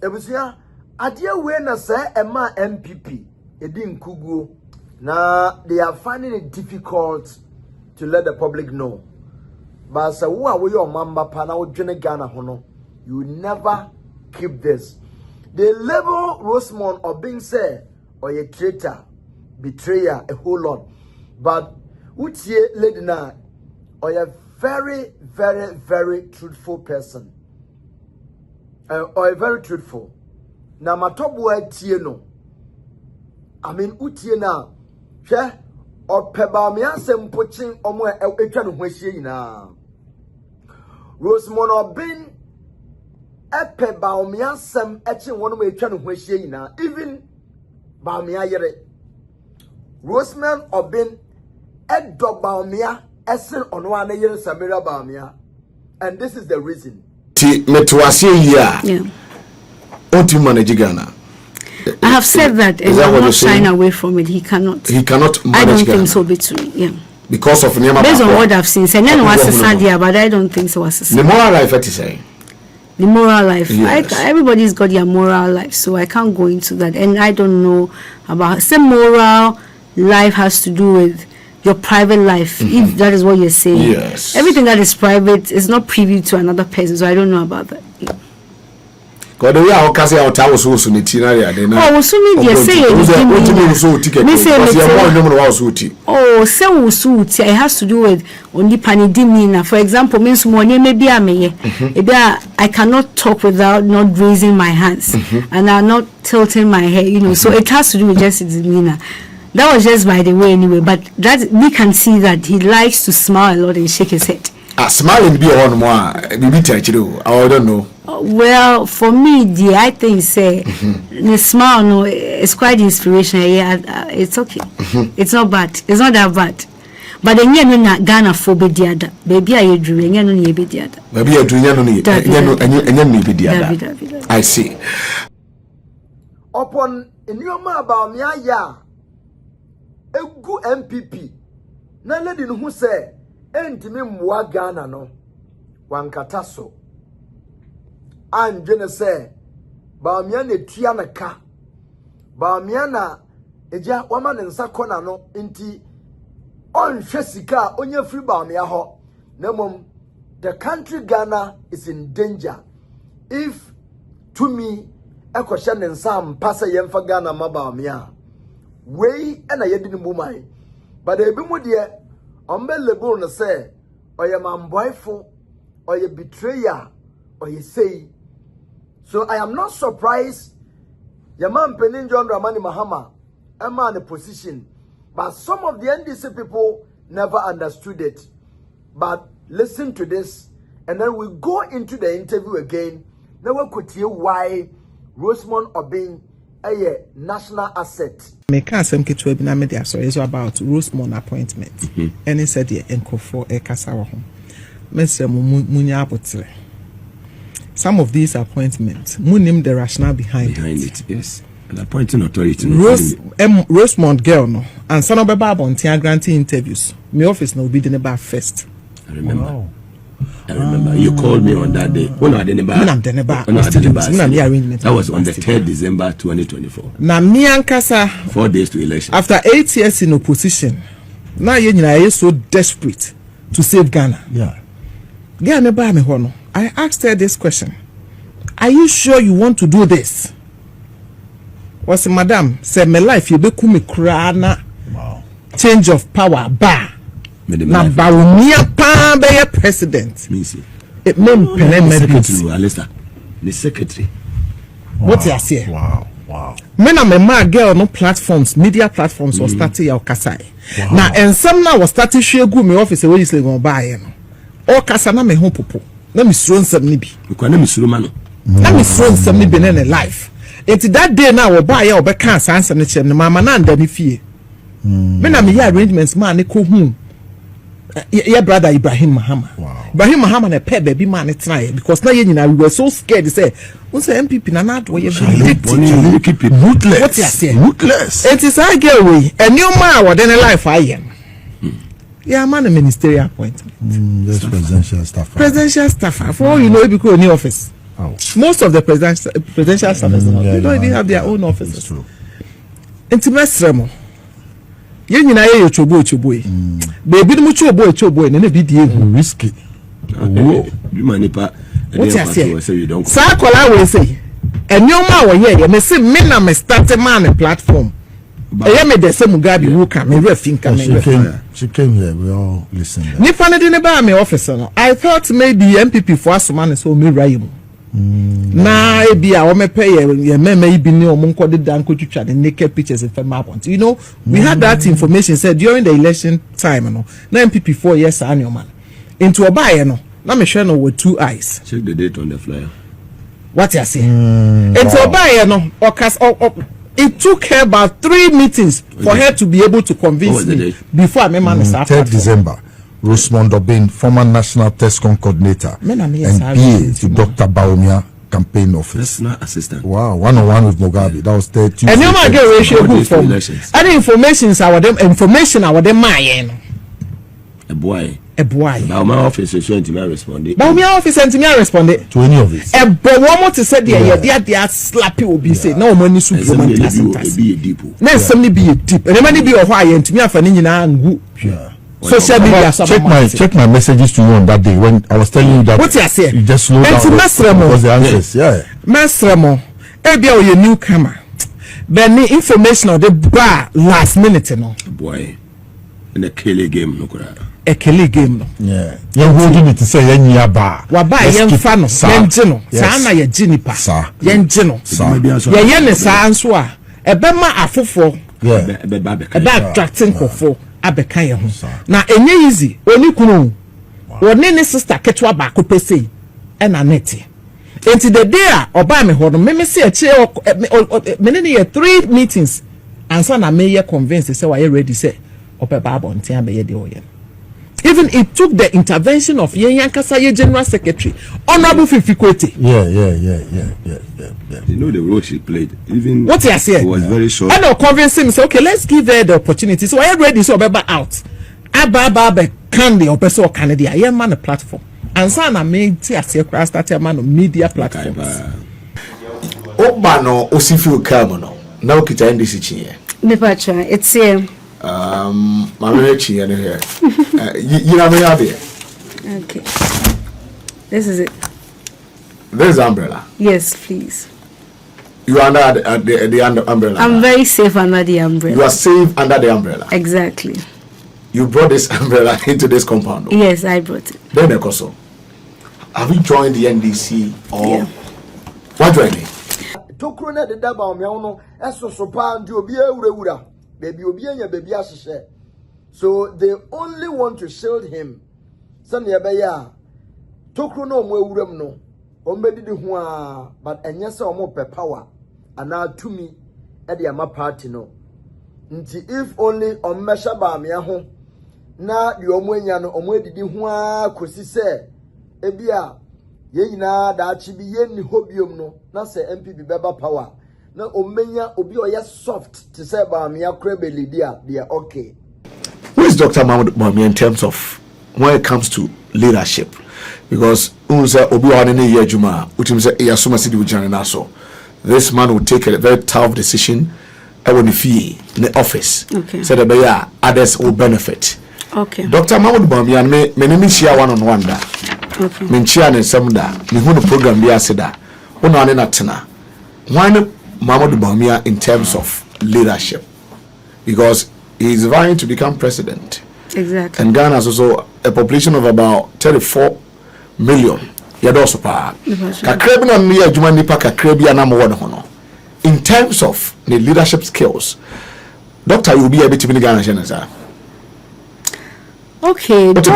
Ebusia adia we na say ema MPP edi nkuguo na they are finding it difficult to let the public know. But so who are we your mamba pana wo dwene Ghana ho no, you will never keep this. They label Rosemond or being said or a traitor, betrayer, a whole lot. But utie lady na or a very, very, very truthful person. Or a very truthful. Na matobu tie no. I mean utie na hwe or peba me asem poching omo etwa no hwahie nyina. Rosemond or being epe baumia sem etchen one way etwa no hwahie nyina, even baumia yere. Rosemond Obin edo baumia esen ono ana yere Samira baumia, and this is the reason. Ti metwase ya. Yeah. Oti manage Ghana. I have said that, and I'm not shying away from it. He cannot manage I don't Ghana. Think so, between yeah. Because of Nyama. Based on what I've seen, and then was a Sadia, but I don't think so. The moral life, what you say? The moral life. Yes. Everybody's got their moral life, so I can't go into that. And I don't know about some moral life has to do with your private life, if that is what you're saying. Yes. Everything that is private is not privy to another person, so I don't know about that. God, we are okay. Our towers also need to know. Oh, so me they say it. Oh, so it has to do with only panidimina. For example, means money maybe I cannot talk without not raising my hands and I'm not tilting my head. You know, so it has to do with just demeanor. That was just by the way anyway. But that we can see that he likes to smile a lot and shake his head. Smiling be on more. I don't know. Well, for me, I think the smile no, it's quite inspirational. Yeah, it's okay. It's not bad. It's not that bad. But then you know Ghana for bediada. Baby, I do. You know you bediada. Baby, I do. You know I see. Upon in your ma about me, ya a good MPP. Na lady who say, "Enti me mwa Ghana no, wankataso." And jene say, "Baumia ne tia na ka, baumia na eja waman nsa kona no inti on sika onye free baumia ho. Nemom the country Ghana is in danger if to me ekosha ne nsa mpasa yemfa Ghana ma baumia. Wey ena yedi ni mumai, but ebi mu de ombelebo no say oye mamboyfo oye betrayer oye say. So I am not surprised Yaman Penin John Ramani Mahama Emma in a position, but some of the NDC people never understood it. But listen to this, and then we go into the interview again. Now we could hear why Rosemond Obin a national asset. Me can't say we na media so it's about Rosemond appointment. And he said the enko for e kasa wo ho. Mr. Munya apotre. Some of these appointments, munim the rationale behind it. Yes. An appointing authority. Rosemond girl no, and son of a bab on granting interviews. My office no be the bar first. I remember. Wow. I remember you called me on that day. When I didn't buy. That was on the 3rd December 2024. Na me and Kasa 4 days to election. After 8 years in opposition, now you are so desperate to save Ghana. Yeah. Ghana buy me hono. I asked her this question. Are you sure you want to do this? Was madam said my life you be kumi krana. Wow. Change of power ba. Na baumia pa be president. It mean Alista. The secretary. What you say? Wow. Wow. Men are my girl no platforms, media platforms was starting your kasai. Now and some now was starting share go me office where you say go buy no. O kasa na me ho popo. Na me suro nsam ni bi. Because na me suro ma no. Na me suro nsam ni bi na life. Enti that day now we buy ya obeka answer ne chem ne mama na nda ni fie. Me na me arrangements man ne ko hu. Your brother Ibrahim Mahama. Wow. Ibrahim Mahama na pay baby man try because now we were so scared to say, "What's the MPP na not we keep it ruthless." What you say? Ruthless. It is I get away. A new man what in life I am. Yeah, man, a ministerial appointment. That's presidential staff. Presidential staff. For all you know, because new office. Most of the presidential service, they don't even have their own offices. Intimate yen nyina ye chobo baby no chobo ne be die risky you manipa say you don't sa kola we say enyoma wo ye me say me na me start man platform e me de say Mugabe who can me refinka me she came here we all listen ni fa ne de ne ba me office no I thought maybe MPP for asoma so me rayi na ebi a o me pay ye meme ibi ni o mo nkode dan ko twitwa the naked pictures in family point. You know, we had that information said during the election time no na MPP 4 years annual man into obaye no na me hwe no with 2 eyes. Check the date on the flyer. What you say into obaye no it took her about 3 meetings for her to be able to convince me before me man start 3rd December. Rosemond Obin, former National TESCON coordinator, and PA to Dr. Baumia campaign office. Personal assistant. Wow, 1-on-1 with Mugabe. That was 30. And you might get ratio good from any information our them my a boy. Baumia office is going to me respond. Baumia office and to me respond to any of it. A one to say they slappy will be say no money supplement. Be a depot. Let somebody be a tip. And money be a why and to me for and social media. Check my messages to you on that day when I was telling you that. What you say? You just slow down. Because the answers, Masremo, ebia your newcomer. Benny information on the bar last minute no. Boy, in a Kelly game no kura. A Kelly game no. Yeah. You holding it to say yenya bar. Wa ba yen fa no, yen gino. Sa na ye ginipa. Yen gino. Ye yen sa anso a ebema afofo. Yeah. Eba attracting kofo. Abeka ye ho na enye easy oni kunu woni ne sister ketwa ba ko pese e na neti enti the day oba me ho no me se achi me ne ye 3 meetings ansa na me ye convince say we ready say obeba abonten abeye de oye. Even it took the intervention of Yankasa General Secretary, Honorable Fifikwete. Yeah. You know the role she played. Even what you say? It was very short. I know convincing me say, okay, let's give her the opportunity. So I ready so Obeba out. Ababa candy or person Canada. I am man a platform. And so I made TSC start a man of media platforms. Obano Osifu Kamono. Now kita endi sichie. Mepacha, it's here. Mamachi and here. You know me here. Okay. This is it. This is the umbrella. Yes, please. You are under the umbrella. I'm very safe under the umbrella. You are safe under the umbrella. Exactly. You brought this umbrella into this compound. Yes, I brought it. Then Ekoso, have you joined the NDC or what joining? Tokrone de daba omiawo eso sopa ndi obi ewurawura baby obi anya baby asese. So they only want to shield him. Sane ebeya tokro no omo ewuram no ombedidi ho a but enye se omo pe power ana tumi e de ama party no. Nti if only ommesha ba amia ho na de omo anya no omo edidi ho a kosi se ebia ye nyina da achi bi ye ni hobiom no na se MPP beba power na omenya obi oye soft to say ba amia krebeli dia they are okay. Who is Dr. Mahmoud Bawumia in terms of when it comes to leadership? Because this man will take a very tough decision when he in the office. Okay. So that others will benefit. Okay. Dr. Mahmoud Bawumia me name share one-on-one da. Okay. Me share ne some da. Me hu no program bi ase da. Ono ane na tena. One Mahmoud Bawumia in terms of leadership. Because he is vying to become president. Exactly. And Ghana has also a population of about 34 million. Yadoso pa. Kakrebi na niya juma nipa kakrebi anamo wano hono. In terms of the leadership skills, Doctor, you will be able to be Ghana Shenza. Okay, Doctor,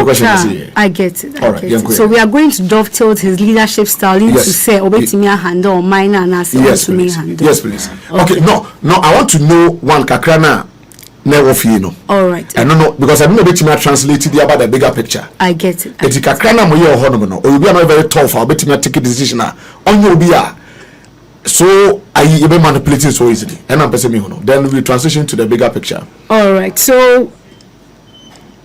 I get it. All right, so we are going to dovetail his leadership style into say Obetimia handle or minor and as yes, please. Yes, please. Okay, no, I want to know one kakrana. All right. I don't know because I don't know which may translate it about the bigger picture. I get it. It's kakrana mo ye ohono no. Or you be not very tough. I'll bet you take a decision on you be so I even manipulating so easily. And I'm person me hono. Then we transition to the bigger picture. All right. So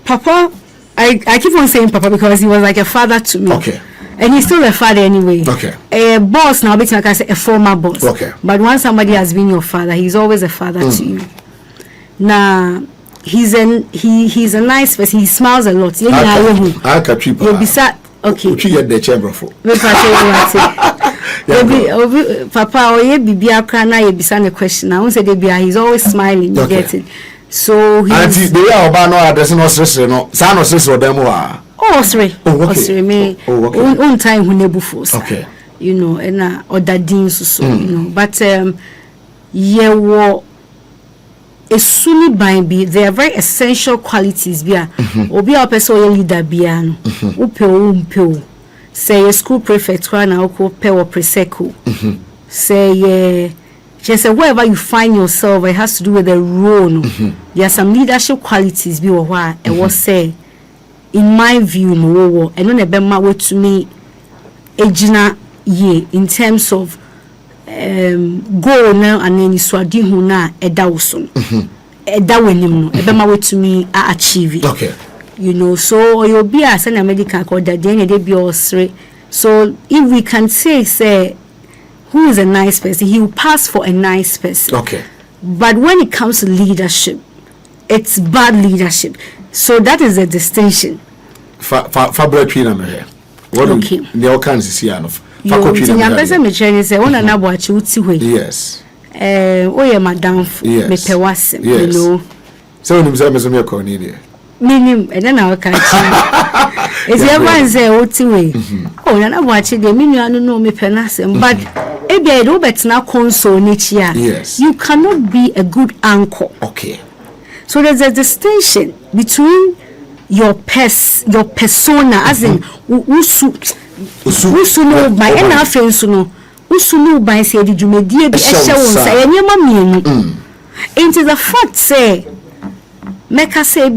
Papa, I keep on saying Papa because he was like a father to me. Okay. And he's still a father anyway. Okay. A boss now, like I say, a former boss. Okay. But once somebody has been your father, he's always a father to you. Now, he's a nice person. He smiles a lot. I can treat you'll be sad. Okay. The chamber for. Papa, or ye be a crana, ye be a question. I won't say he's always smiling. You get it. So he's. They are about no addressing no stress, no. Son or sister or them are. Oh, sorry. Okay. Me. On time who never force. Okay. You know, and other things so you know. But ye wo. Esuni by they are very essential qualities. Bia. Obi a person or leader bia no. Upe. Say a school prefect na oko pe or preseko. Say just wherever you find yourself, it has to do with the role. No? There are some leadership qualities be or why I was say in my view no and no be my way to me ejina ye in terms of goal now and then swadi hu na eda woso. Eda wenim no e be my way to me achieve it. Okay. You know, so you'll be as an American called that then they be all straight. So if we can say who is a nice person, he will pass for a nice person. Okay. But when it comes to leadership, it's bad leadership. So that is a distinction. Fabra Trina here. What okay. The all kinds of see enough. Yes. Oh yeah, madam. Yes. Yes. You know. So you Cornelia. Minim and then I can see. Is everyone say way? Oh, and I watch it. The menu I don't know me penasem, but ebe do bet na console nichia. Yes. You cannot be a good uncle. Okay. So there's a distinction between your persona, as in usu no by any offense no usu no by say did you me die be ehye won say nyema mienu. It is a fact say Meka say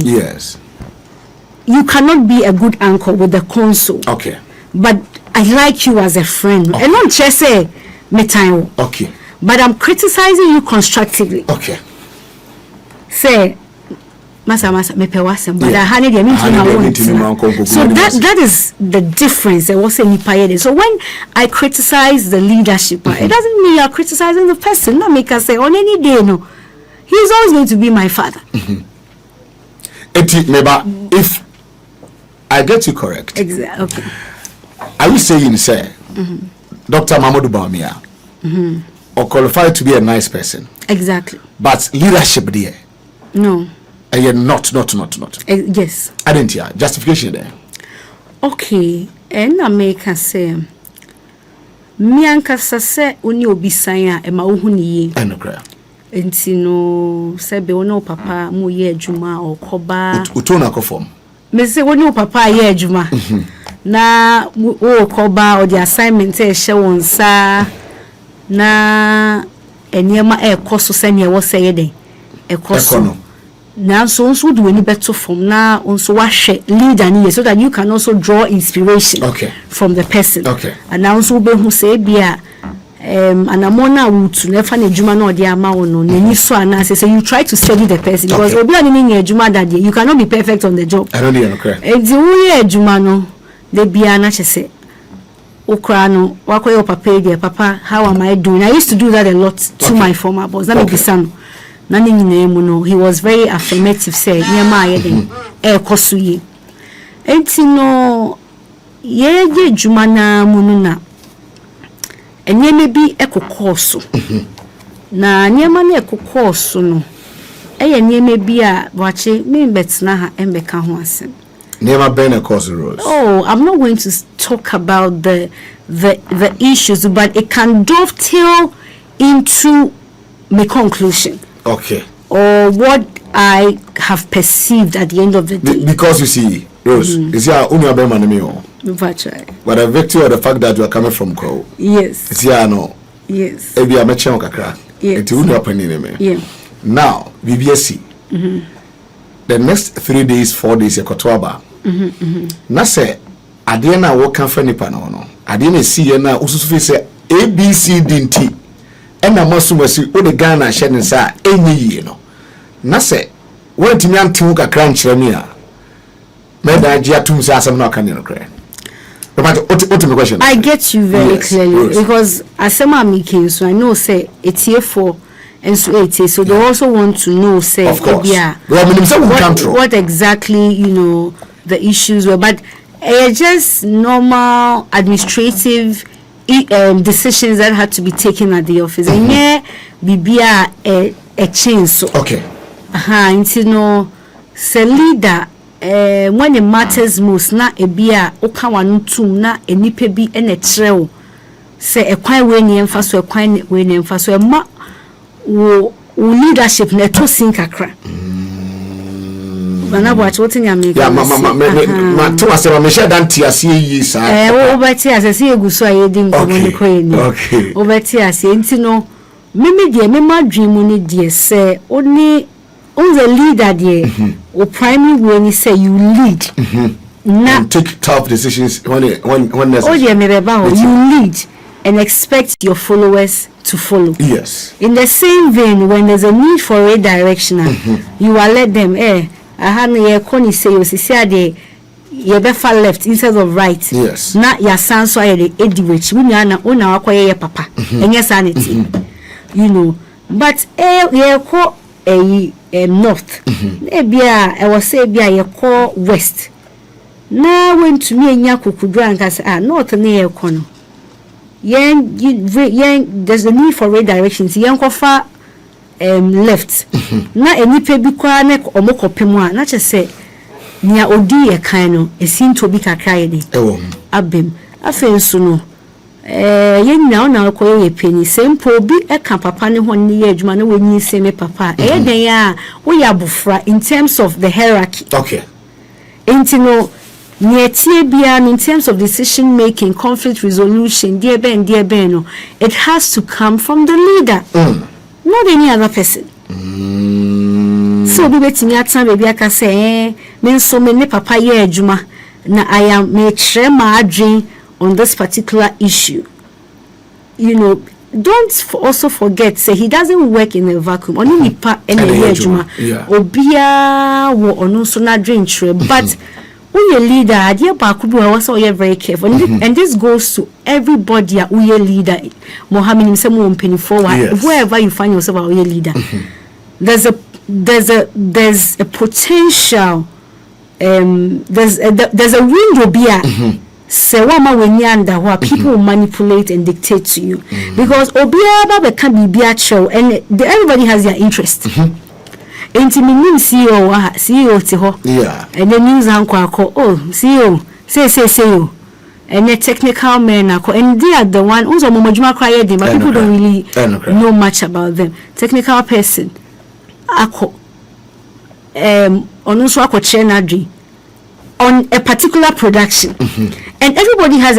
yes. You cannot be a good uncle with the console. Okay. But I like you as a friend. Okay. And not just say me time. Okay. But I'm criticizing you constructively. Okay. Say masa me pewasem but I had it so that is the difference. I was saying so when I criticize the leadership, it doesn't mean you're criticizing the person. Not make us say on any day no. He's always going to be my father. If I get you correct, exactly. Okay. Are you saying, say, Dr. Mamadou Bawumia, or qualified to be a nice person? Exactly. But leadership there? No. And you're not. Yes. I didn't hear. Justification there. Okay. And I make a say, Mianka Sase, Uni Obisaya, and Mauhuni. I know, cry. Entino sebe ono papa mu ye adwuma okoba utona akofom me se woni papa ye adwuma na okoba o the assignment e hye wonsa na eniema ekoso sene wo seye den ekoso na so do any better from na onso wa hwe leader ni so that you can also draw inspiration from the person. Okay. And now so be hu say bia and amona would never na juma no de ama wono nani so anase say you try to study the person because obi ani ni juma that day you cannot be perfect on the job. I don't know correct. Edi wo juma no de bia na chese okra no wakoye papa dey papa how am I doing? I used to do that a lot to my former boss. That be son na ni nyina no he was very affirmative say nyama ayeden e koso yi enti no ye juma na munu na enyeme bi ekokoso na nyema na ekokoso no enyeme bi a wache me betina ha embeka ho asem nyema ben ekokoso rules. Oh, I'm not going to talk about the issues, but it can dovetail into my conclusion. Okay. Or what I have perceived at the end of the day. Because you see, Rose, is ya unya be manemi. But a victim of the fact that you are coming from Ko. Yes. It's yeah, no. Yes. Ebi a meche kakra. Yes. It's unya panini. Yeah. Now, BBSC. The next 3 days, 4 days, you kotwaba. Na se ade na wo kan fa nipa no no. Ade na si na ususu say ABCDT. Ena masumasi o de Ghana hye ne sa enyi yi no. Na se wo ntimi antimu kakra nkyerɛ me a. Me da agye atum se asɛm na aka ne no kra. But what my question? I get you very clearly, yes. because as I'm making, so I know say it's here for, and so it is. So they also want to know, say, of course, yeah, what exactly the issues were, but just normal administrative decisions that had to be taken at the office. And yeah, be a change. So okay. Say leader. When it matters most, na ebia okawanu tum na enipe bi ene treo say a kwan we ni emfa so a kwan we ni emfa so ma wo leadership na to sin kakra bana bo acho tin ya me ya ma to asema me share dan ti ase yi sa wo beti ase se eguso ayedi nkomo ni koye ni okay wo beti ase ntino meme die me madwin mu ni die se oni on the leader there, or primary when you say you lead, and take tough decisions when necessary. Oh yeah, you lead and expect your followers to follow. Yes. In the same vein, when there's a need for a direction, you will let them. I had no corny say you see the you better left instead of right. Yes. Not your son so I the which we na ona akwaye papa. And yes sanity. But north. Ebia I was say ebia ye call west. Now went to me nya kokudra and say north na ye kono. Yen there's a need for redirections. Yen kofa left. Na enipa bi kwa na omokopemu a na che say nia odi ye kan no esin to bi kakra ye ni. Abem. Afen so no yen na akoye penny sempo bi eka papa ne ho ne ye adwuma na wonyi seme papa den ya wo ya bofra in terms of the hierarchy. Okay. Intino netie bia in terms of decision making, conflict resolution, dear ben no, it has to come from the leader, not any other person. So be betimi atan be bia ka say me so me ne papa ye adwuma na I am me tre ma adwen on this particular issue. Don't also forget, say he doesn't work in a vacuum. Only nipa ene yejuma. Obia wo onu so na dream tree. But when you leader, idea bakubu also you're very careful. And this goes to everybody who you leader. Mohammed himself won't penny forward. Wherever you find yourself a leader. There's a potential there's a window be say wama wenyanda where people manipulate and dictate to you because obiaba be can be show and everybody has their interest. Intiminim CEO te ho and the news anko CEO say you and the technical men and they are the one who's on momajuma cry them but people don't really know much about them. Technical person ako onunso ako chenadri on a particular production, and everybody has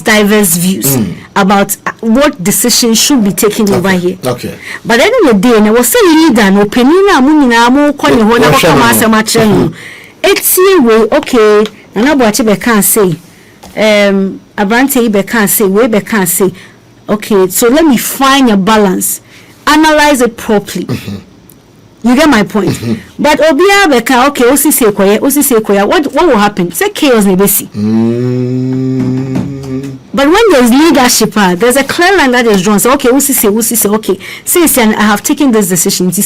diverse views about what decisions should be taken over here. Okay. But at the end of the day, I was saying leader no penina munina mo kwani ho na ko ma asema kire no. Eti we okay, na boache be kan say abrante be kan say we be kan say okay, so let me find a balance, analyze it properly. You get my point. But obia beka okay, osi say koya, what will happen? Say chaos nebesi. But when there's leadership, there's a clear line that is drawn. So okay, osi say okay. Since I have taken this decision, it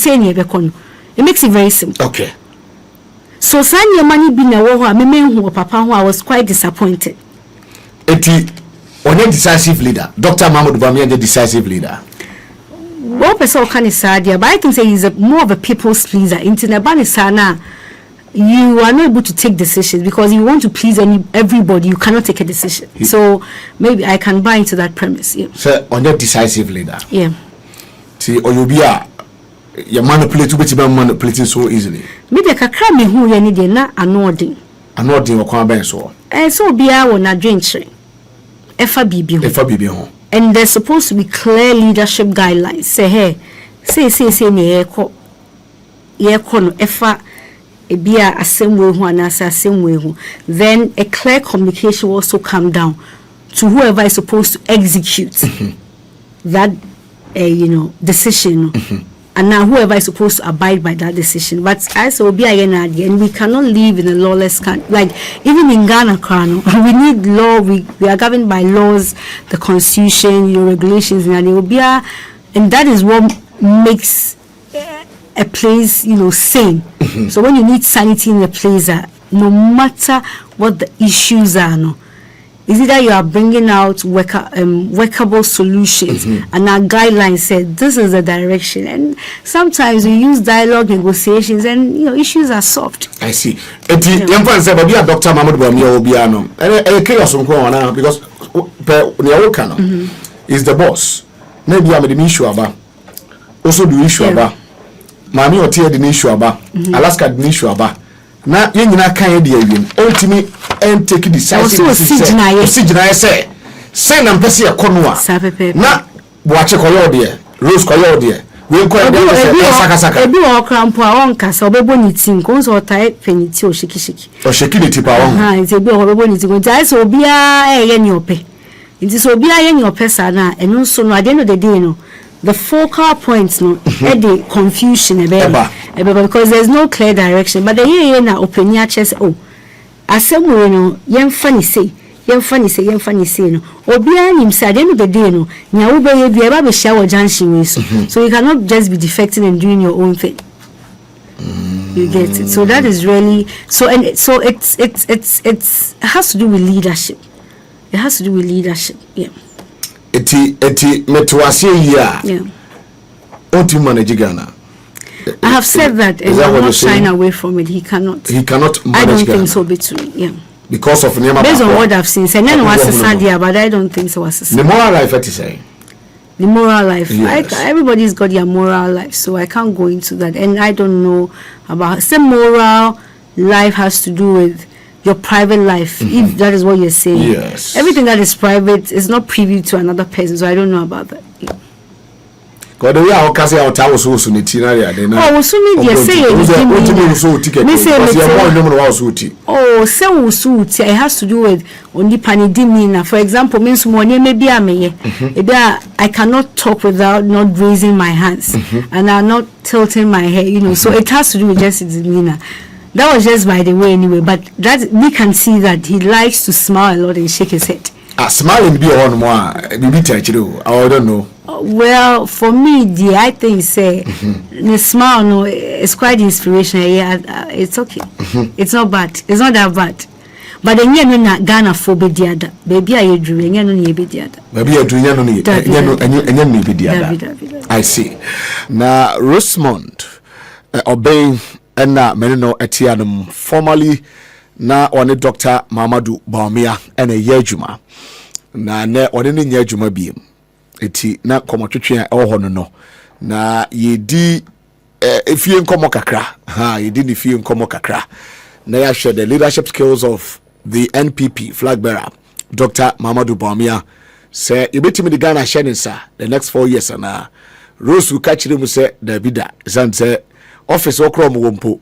makes it very simple. Okay. So sanya money be na wo me hu papa who I was quite disappointed. Eti onye decisive leader. Dr. Mahmoud Bawumia the decisive leader. One person can is sad, but I can say he's more of a people's pleaser. You are not able to take decisions because you want to please everybody. You cannot take a decision. So maybe I can buy into that premise. Yeah. So on that decisive leader. Yeah. See, or you be you manipulating so easily. Maybe kakra me who you need na anoding. Anoding okwa ben so. So be a na drink tree. Efa bibi ho. And there's supposed to be clear leadership guidelines. Say, hey, say, ne eko no efa ebia asem we hu anasa asem we hu. Then a clear communication will also come down to whoever is supposed to execute that decision. and now whoever is supposed to abide by that decision. But as Obi Ayenadi, and we cannot live in a lawless country. Like even in Ghana, we need law. We are governed by laws, the constitution, regulations, and that is what makes a place, sane. So when you need sanity in a place, no matter what the issues are, is it that you are bringing out workable solutions, and our guidelines said this is the direction, and sometimes we use dialogue, negotiations, and issues are solved. I see. Dr. Mahmoud Bawumia Obiano, because is the boss. Maybe I'm the issue about. Also the issue about. Mami Otie the issue about. Alaska the issue about. Na yenyina kan de awiem ultimate and take decisive decision say na mpese e kono a na boache koyo de rose koyo de we ko de saka ebi o krampo a won kasa obebo ni tin ko so tai peniti o shiki ni tipa won ebi o obebo ni tin ko jai so bia ye ni ope nti so bia ye ni ope sa na enu so no ade no de day no the focal points no the confusion because there's no clear direction. But the year na opinion chess asemu no yemfa ni say no obia nim say ade no the day no nya wo be ye bia be share junction way so you cannot just be defecting and doing your own thing. You get it. So that is really it has to do with leadership. It has to do with leadership. Yeah. Eti metwase here. Yeah. Oti manage Ghana. I have said that, and I'm not shying away from it. He cannot manage Ghana. I don't think so between. Yeah. Because of Nema. Based on what I've seen, and then was a Sadia, but I don't think so. Was the moral life, what you say? The moral life. Yes. Everybody's got their moral life, so I can't go into that. And I don't know about some moral life has to do with your private life, if that is what you're saying. Yes. Everything that is private is not privy to another person, so I don't know about that. Yeah. God, we are okay. Our towers also need to know. Oh, so me say say it has to do with only panidimina. For example, means money maybe I cannot talk without not raising my hands and I'm not tilting my head, so it has to do with just demeanor. That was just by the way anyway, but that we can see that he likes to smile a lot and shake his head. Smiling be on more, I don't know. Well, for me, I think the smile no, it's quite inspirational. Yeah, it's okay. It's not bad. It's not that bad. But then you know Ghana for be the other. Baby, are you doing? You know you be the other. Baby, you doing? You know you be the other. I see. Now Rosemond obeying and na menino etianum formally na one Dr. Mamadou Bawumia and a yejuma na ne one ne yejuma biem eti na komotwetwe no na yedi efie nkomo kakra yedi ne fie nkomo kakra na ya share the leadership skills of the NPP flag bearer Dr. Mamadou Bawumia say yebetimi the Ghana sheninsa the next 4 years na Rose will catch them say Davida say office okro mo wompo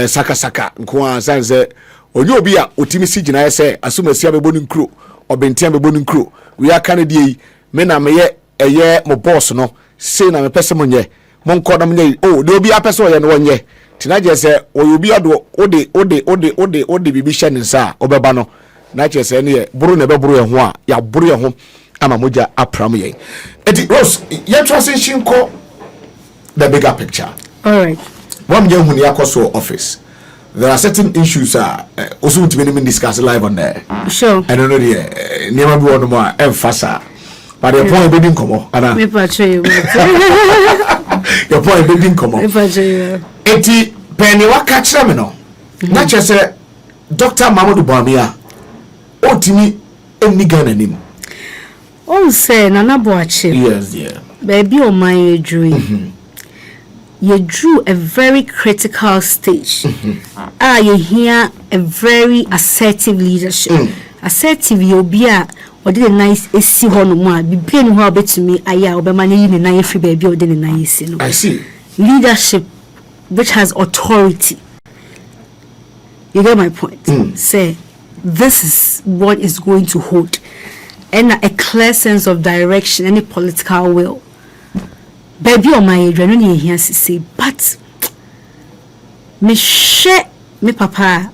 saka nko sanze onye obi a otimi si gina say asumasi abebonu nkro obentia abebonu nkro we aka ne die me na meye eye mo boss no say na me pese mo nye mo nko na me de obi apese oye no wonye tinaje say obi ado ode bibi hye ne nsa obeba no na che say ne buru na be buru ye ho a ya buru ye ho ama moja apram ye eti Rose ye transition ko the bigger picture. All right. One young when you office, there are certain issues also to be discussed live on there. Sure. I don't know the never be one more emphasis. But your point be come on. Your point be come on. Eti penny wa catch them no. Not just say Dr. Mamadou Bawumia. Otimi eni Ghana nim. Oh say nana boache. Yes, yeah. Baby o my dream. You drew a very critical stage. You hear a very assertive leadership. Assertive you'll be a or did a nice AC one be paying how bet to me. I money in a free baby or didn't nice. I see. Leadership which has authority. You get my point. Say this is what is going to hold and a clear sense of direction, any political will. baby on my age, I don't hear say, but me share me papa.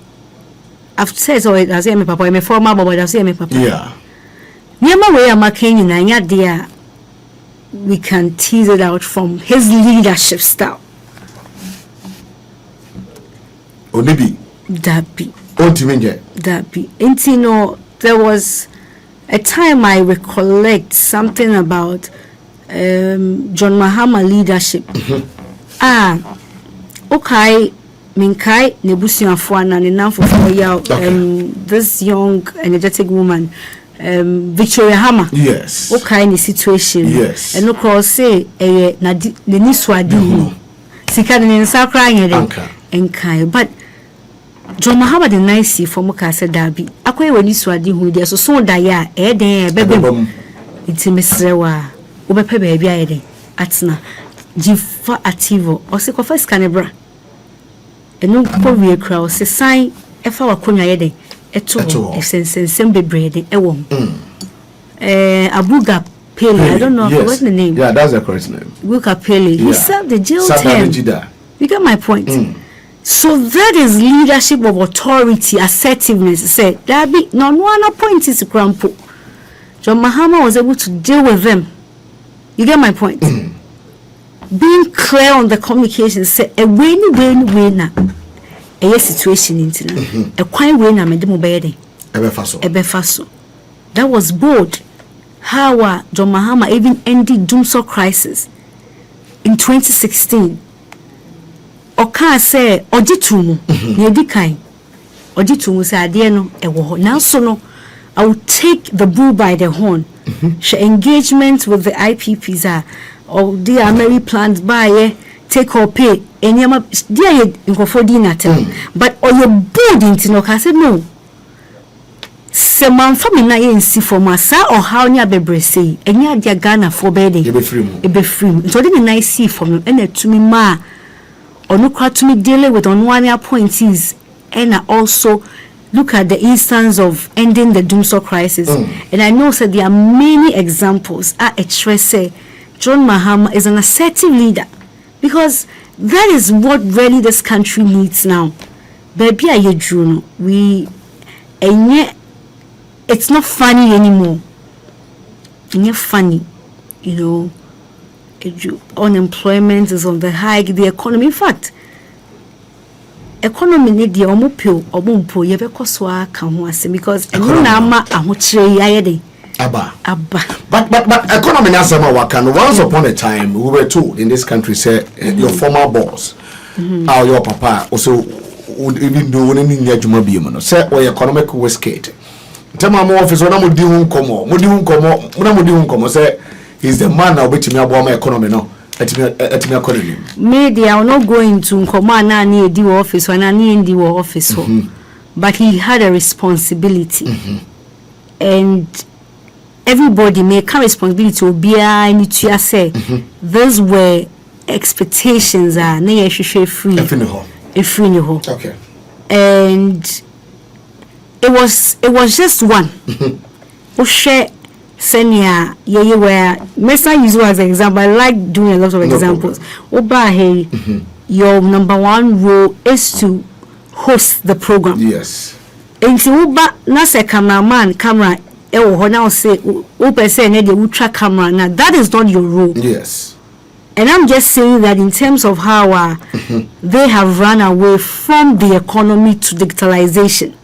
I've said so. I say me papa. Me former but I say me papa. Yeah. Nyama way I'm making in anya there. We can tease it out from his leadership style. Onibi. That be. That be. And you know, there was a time I recollect something about John Mahama leadership. Okay, Minkai Nebusianfuana and enough for 4 years. This young energetic woman, Victoria Hammer. Yes. Okay, in the situation. Yes. And of course, say, the Niswadi. Sikan in Sakra and Kai. But John Mahama the nice for Mokasa Dabi. Akwe when Niswadi who there's so daya, baby. It's a Mr. Ubepe baby, Atna. Jifa ativo or se ko first canebra enu ko wie kra o se sign e fa wakonya ye den eto sensensem bebre den e wom Abuga Pele, I don't know what's the name. Yeah, that's the correct name. Abuga Pele, he served the jail term. You get my point. So that is leadership of authority, assertiveness. Say there be no one appointed to Crampo. John Mahama was able to deal with them. You get my point. Being clear on the communication, say a win-win-winner. A situation in a quiet winner, Madame Obede. Ebefaso. That was bold. How John Mahama even ended Doomsday crisis in 2016. Oka say Ojitumu, Yedikai. Ojitumu say Adieno, Ewo. Now, so no, I will take the bull by the horn. She engagement with the IPPs are. Or they are very planned by take or pay and yama dear in for dinner but or your board in I said no. Se man for me na yen si for masa or how nya bebre say enya dia Ghana for bedding e be free so dey nice see for me and to me ma or no crowd to me dealing with on one appointees and also look at the instance of ending the Doomsday crisis and I know said there are many examples at a say John Mahama is an assertive leader because that is what really this country needs now. Baby, it's not funny anymore. It's not funny, you know. Unemployment is on the high. The economy, in fact, economy need the omupio omumpo yebekoswa kanwase because enuna ahochire yayede. Abba. But economy nasema wakan. Once upon a time, we were told in this country, say your former boss, or your papa, also would even do any juma be man. Say or economic was skate. Tell my office when I'm mudi hunkomo. Say he's the man now which me about my economy now. Economy. Maybe I will not go into Nkoma na ni edi office or na ni edi office, but he had a responsibility, and everybody may come responsibility to be any to say those were expectations are na free. Okay. And it was just one. Share senior ye where Mesa use as an example. I like doing a lot of examples. Your number one role is to host the program. Yes. And to Uba Nasa camera now say open say they will track camera. Now that is not your role. Yes. And I'm just saying that in terms of how they have run away from the economy to digitalization.